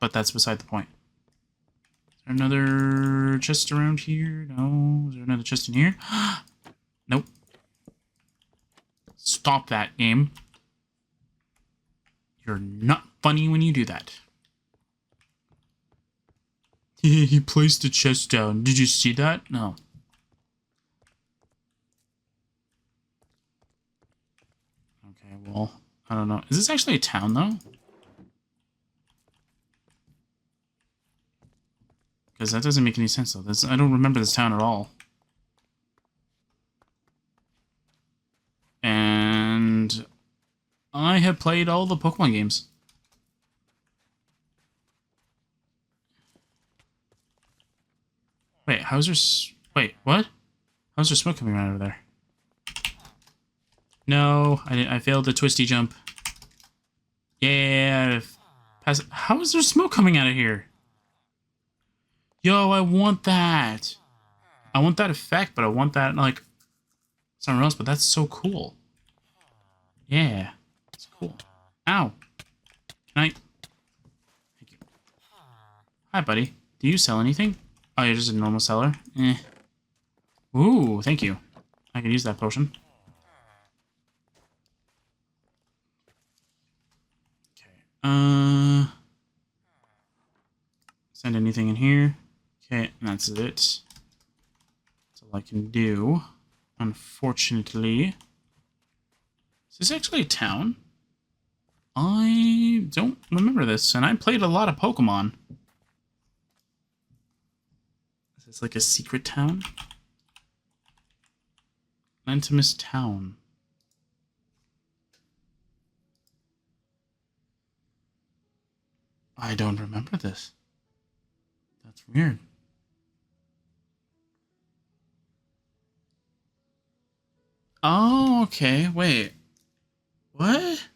but that's beside the point. Is there another chest around here? No. Is there another chest in here? Nope. Stop that, game. You're not funny when you do that. He placed the chest down. Did you see that? No. Okay, well, I don't know. Is this actually a town, though? Because that doesn't make any sense, though. I don't remember this town at all. And I have played all the Pokemon games. Wait, how's there... Wait, what? How's there smoke coming out over there? No, I failed the twisty jump. Yeah, how is there smoke coming out of here? Yo, I want that. I want that effect, but I want that, like, somewhere else, but that's so cool. Yeah, it's cool. Ow. Can I... Thank you. Hi, buddy. Do you sell anything? Oh, you're just a normal seller? Eh. Ooh, thank you. I could use that potion. Okay. Send anything in here. Okay, and that's it. That's all I can do. Unfortunately. Is this actually a town? I don't remember this, and I played a lot of Pokemon. Is this like a secret town? Lentimus Town. I don't remember this. That's weird. Oh, okay. Wait. What?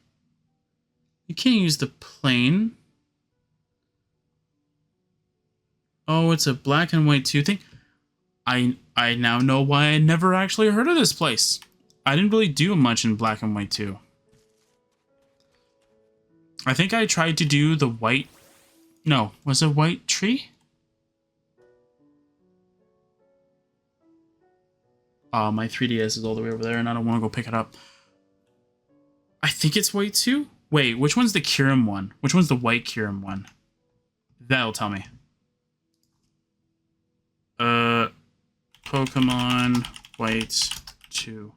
You can't use the plane. Oh, it's a black and white 2 thing. I now know why I never actually heard of this place. I didn't really do much in black and white 2. I think I tried to do the white... No, was it white tree? My 3DS is all the way over there, and I don't want to go pick it up. I think it's white 2? Wait, which one's the Kyurem one? Which one's the white Kyurem one? That'll tell me. Pokemon White 2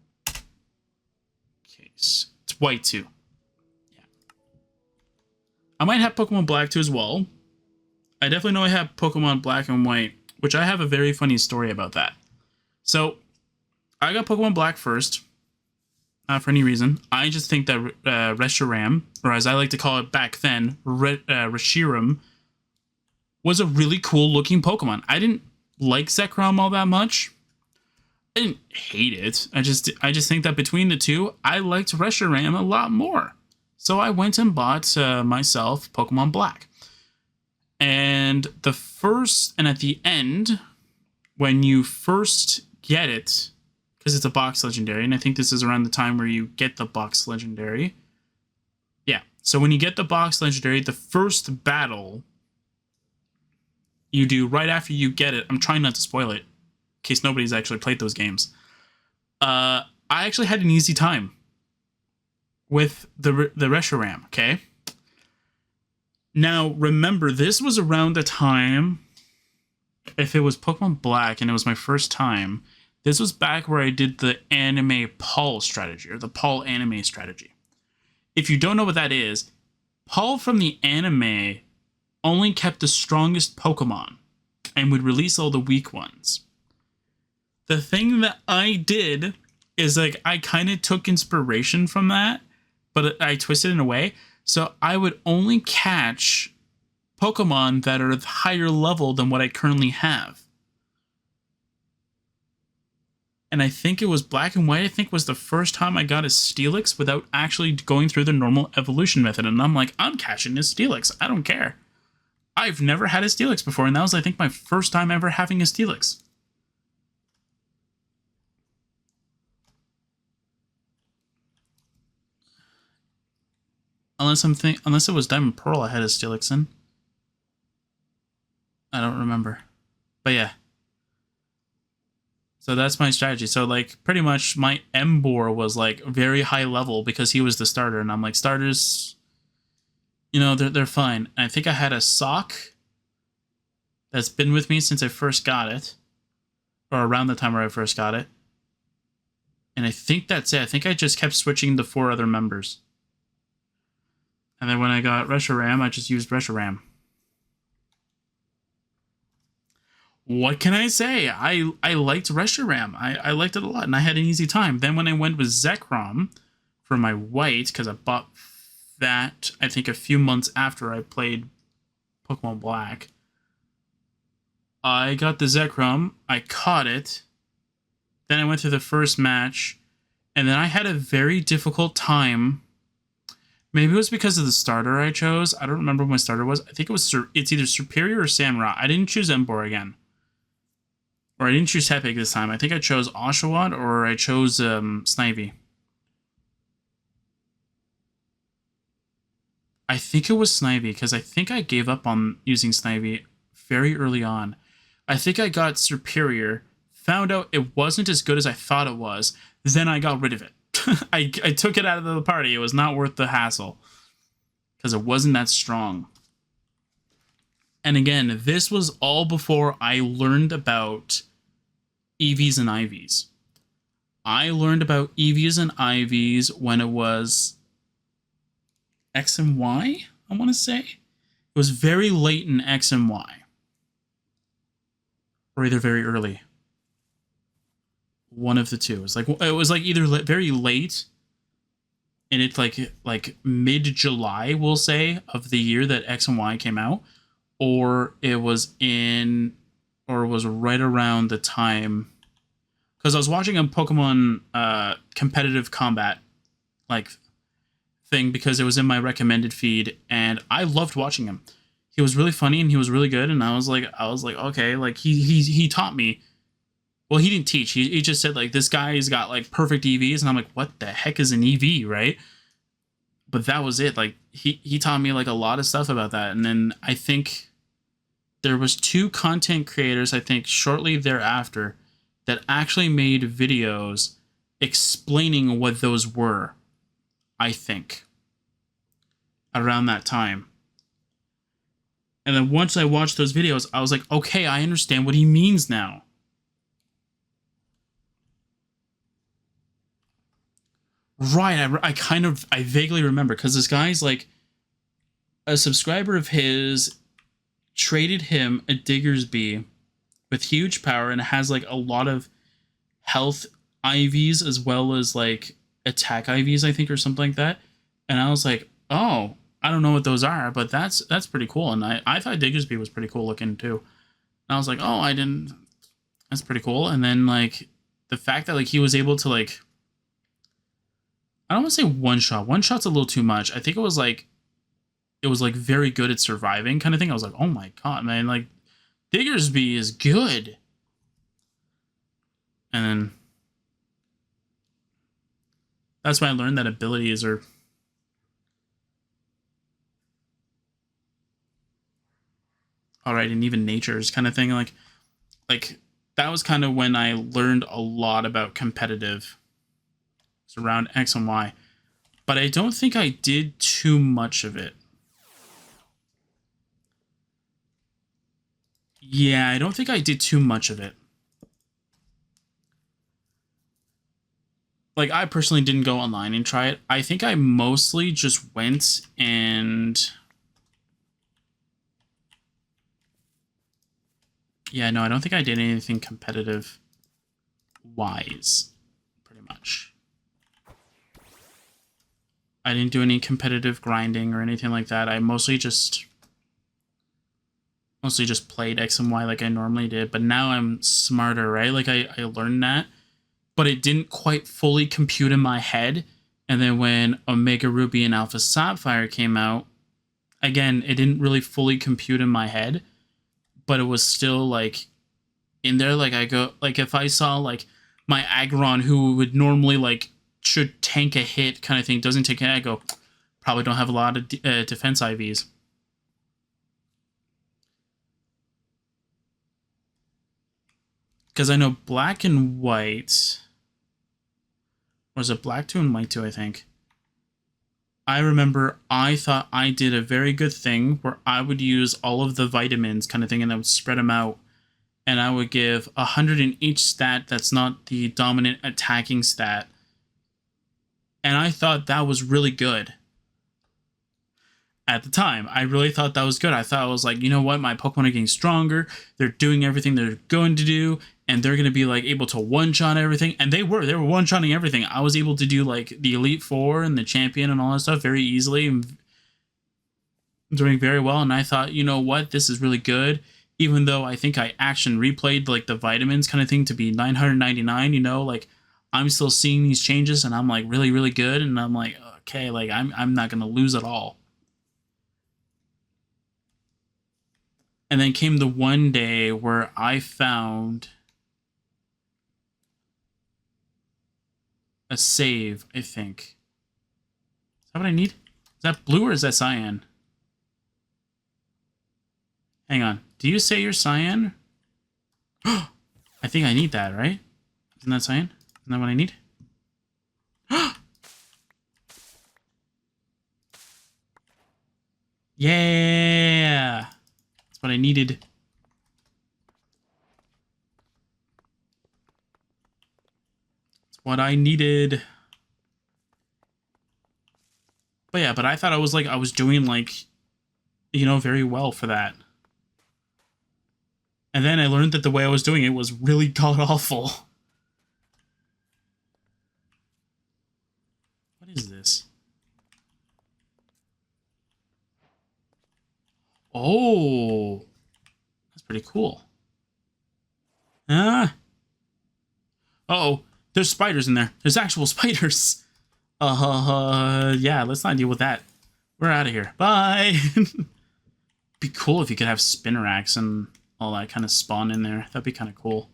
case. It's white 2. Yeah. I might have Pokemon Black 2 as well. I definitely know I have Pokemon Black and White, which I have a very funny story about that. So, I got Pokemon Black first. Not for any reason. I just think that Reshiram, or as I like to call it back then, Reshiram, was a really cool looking Pokemon. I didn't like Zekrom all that much. I didn't hate it. I just think that between the two, I liked Reshiram a lot more. So I went and bought myself Pokemon Black. And at the end, when you first get it, because it's a box legendary, and I think this is around the time where you get the box legendary. Yeah, so when you get the box legendary, the first battle you do right after you get it, I'm trying not to spoil it, in case nobody's actually played those games. I actually had an easy time with the Reshiram, okay? Now, remember, this was around the time, if it was Pokemon Black and it was my first time, this was back where I did the anime Paul strategy, or the Paul anime strategy. If you don't know what that is, Paul from the anime only kept the strongest Pokemon and would release all the weak ones. The thing that I did is, like, I kind of took inspiration from that, but I twisted it in a way. So I would only catch Pokemon that are higher level than what I currently have. And I think it was Black and White, I think was the first time I got a Steelix without actually going through the normal evolution method. And I'm like, I'm catching a Steelix. I don't care. I've never had a Steelix before, and that was, I think, my first time ever having a Steelix. Unless it was Diamond Pearl I had a Steelix in. I don't remember. But yeah. So that's my strategy. So like pretty much my Embor was like very high level because he was the starter, and I'm like, starters, you know, they're fine. And I think I had a sock that's been with me since I first got it, or around the time where I first got it. And I think that's it. I think I just kept switching the 4 other members. And then when I got Reshiram, I just used Reshiram. What can I say? I liked Reshiram. I liked it a lot, and I had an easy time. Then when I went with Zekrom for my white, because I bought that, I think, a few months after I played Pokemon Black, I got the Zekrom, I caught it, then I went through the first match, and then I had a very difficult time. Maybe it was because of the starter I chose. I don't remember what my starter was. I think it's either Superior or Samurott. I didn't choose Embor again. Or I didn't choose Tepig this time. I think I chose Oshawott or I chose Snivy. I think it was Snivy because I think I gave up on using Snivy very early on. I think I got Superior, found out it wasn't as good as I thought it was, then I got rid of it. I took it out of the party. It was not worth the hassle because it wasn't that strong. And again, this was all before I learned about EVs and IVs. I learned about EVs and IVs when it was X and Y, I want to say. It was very late in X and Y. Or either very early. One of the two. It was like either very late, and it's like mid-July, we'll say, of the year that X and Y came out, or it was right around the time, because I was watching a Pokemon competitive combat like thing because it was in my recommended feed, and I loved watching him. He was really funny and he was really good, and I was like, okay, like he taught me. Well, he didn't teach. He just said, like, this guy's got, like, perfect EVs. And I'm like, what the heck is an EV, right? But that was it. Like, he taught me, like, a lot of stuff about that. And then I think there was 2 content creators, I think, shortly thereafter that actually made videos explaining what those were, I think, around that time. And then once I watched those videos, I was like, okay, I understand what he means now. Right, I vaguely remember because this guy's like a subscriber of his traded him a Diggersby with huge power and has like a lot of health IVs as well as like attack IVs, I think, or something like that. And I was like, oh, I don't know what those are, but that's pretty cool. And I thought Diggersby was pretty cool looking too. And I was like, oh, that's pretty cool. And then like the fact that like he was able to like, I don't want to say one shot. One shot's a little too much. I think it was like very good at surviving kind of thing. I was like, oh my god, man, like Diggersby is good. And then that's why I learned that abilities are alright, and even natures kind of thing. Like that was kind of when I learned a lot about competitive. Around X and Y, but I don't think I did too much of it. Yeah, I don't think I did too much of it. Like, I personally didn't go online and try it. I think I mostly just went and... Yeah, no, I don't think I did anything competitive-wise, pretty much. I didn't do any competitive grinding or anything like that. I mostly just played X and Y like I normally did. But now I'm smarter, right? Like I learned that, but it didn't quite fully compute in my head. And then when Omega Ruby and Alpha Sapphire came out, again, it didn't really fully compute in my head, but it was still like in there. Like I go, like if I saw like my Aggron who would normally like should tank a hit kind of thing, doesn't take a hit, I go, probably don't have a lot of defense IVs. Because I know black and white. Or was it black 2 and white 2, I think? I remember I thought I did a very good thing where I would use all of the vitamins kind of thing and I would spread them out. And I would give 100 in each stat that's not the dominant attacking stat. And I thought that was really good. At the time, I really thought that was good. I thought I was like, you know what? My Pokemon are getting stronger. They're doing everything they're going to do. And they're going to be like able to one-shot everything. And they were one-shotting everything. I was able to do like the Elite Four and the Champion and all that stuff very easily. And doing very well. And I thought, you know what? This is really good. Even though I think I action replayed like the vitamins kind of thing to be 999, you know, like I'm still seeing these changes and I'm like really, really good. And I'm like, okay, like I'm not going to lose at all. And then came the one day where I found a save, I think. Is that what I need? Is that blue or is that cyan? Hang on. Do you say you're cyan? I think I need that, right? Isn't that cyan? Isn't that what I need? Yeah! That's what I needed. That's what I needed. But yeah, but I thought I was doing like, you know, very well for that. And then I learned that the way I was doing it was really god-awful. What is this? Oh! That's pretty cool. Ah! Uh-oh. There's spiders in there. There's actual spiders. Yeah, let's not deal with that. We're out of here. Bye! Be cool if you could have Spinnerax and all that kind of spawn in there. That'd be kind of cool.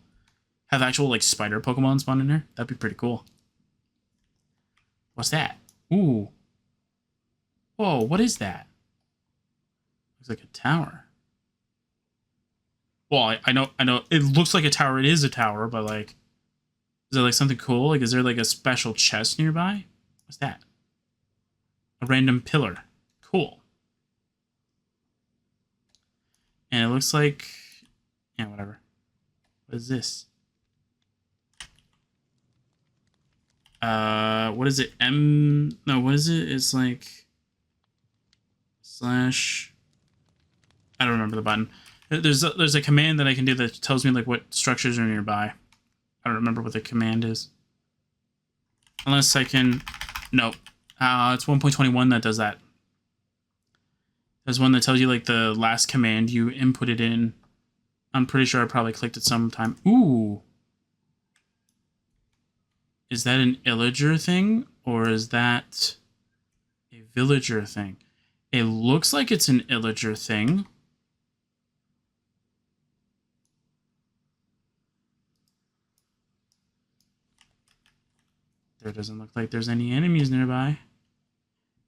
Have actual, like, spider Pokemon spawn in there. That'd be pretty cool. What's that? Ooh. Whoa, what is that? Looks like a tower. Well, I know. It looks like a tower. It is a tower, but, like... Is there, like, something cool? Like, is there, like, a special chest nearby? What's that? A random pillar. Cool. And it looks like... Yeah, whatever. What is this? What is it? No, what is it? It's like... Slash... I don't remember the button. There's a command that I can do that tells me, like, what structures are nearby. I don't remember what the command is. Unless I can... Nope. It's 1.21 that does that. There's one that tells you, like, the last command you inputted in. I'm pretty sure I probably clicked it sometime. Ooh. Is that an illager thing? Or is that a villager thing? It looks like it's an illager thing. There doesn't look like there's any enemies nearby.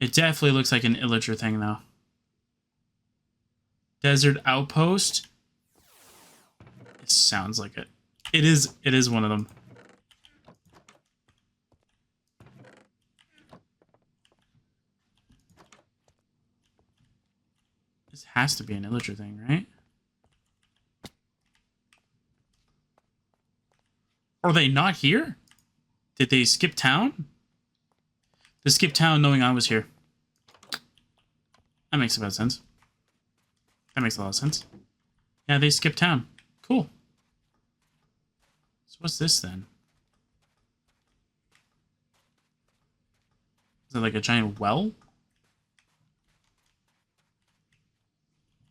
It definitely looks like an illager thing, though. Desert Outpost. It sounds like it. It is one of them. This has to be an illager thing, right? Are they not here? Did they skip town? They skipped town knowing I was here. That makes about sense. That makes a lot of sense. Yeah, they skipped town. Cool. So what's this then? Is it like a giant well?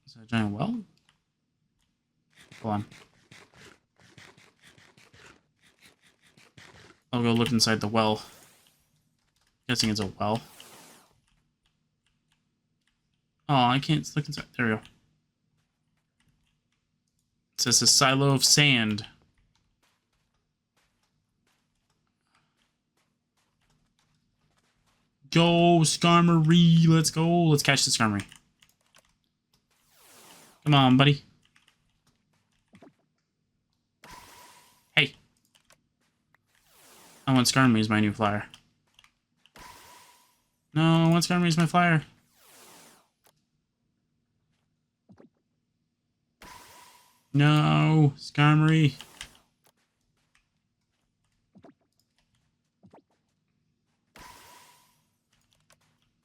Is it a giant well? Hold on. I'll go look inside the well. Guessing it's a well. Oh, I can't look inside. There we go. It says a silo of sand. Go, Skarmory. Let's go. Let's catch the Skarmory. Come on, buddy. want Skarmory as my new flyer. No, I want Skarmory as my flyer. No, Skarmory.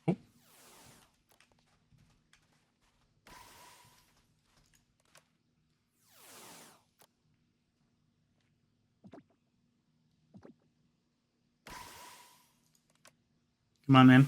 Oh. Come on, man.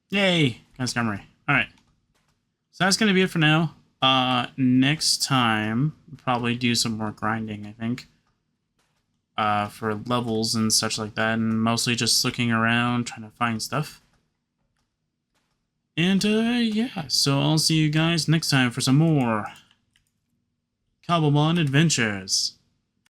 Yay! Got Skarmory. Alright. So that's going to be it for now. Next time, we'll probably do some more grinding, I think. For levels and such like that. And mostly just looking around, trying to find stuff. And, yeah. So I'll see you guys next time for some more Cobblemon adventures.